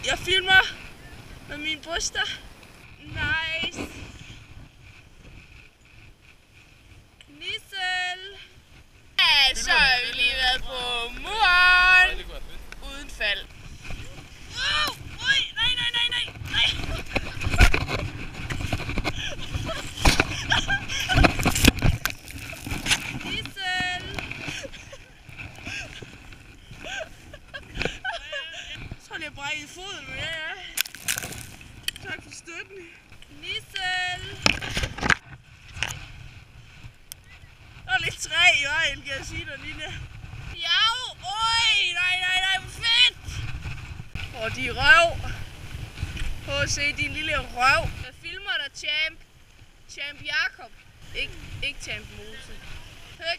Jeg filmer med mine bryster. Nice. Knissel. Ja, så har vi lige været på muren. Uden fald. Oj, nej. Knissel. Så har jeg brækket foden, men ja. Tak for støtten. Knissel. Der er lidt træ i vejen, kan jeg sige dig, Nina. Jau! Oj! Nej, hvor fedt! Åh, de er røv. Prøv at se din lille røv. Jeg filmer dig, champ. Champ Jakob. Ikke champ Mose. Hør,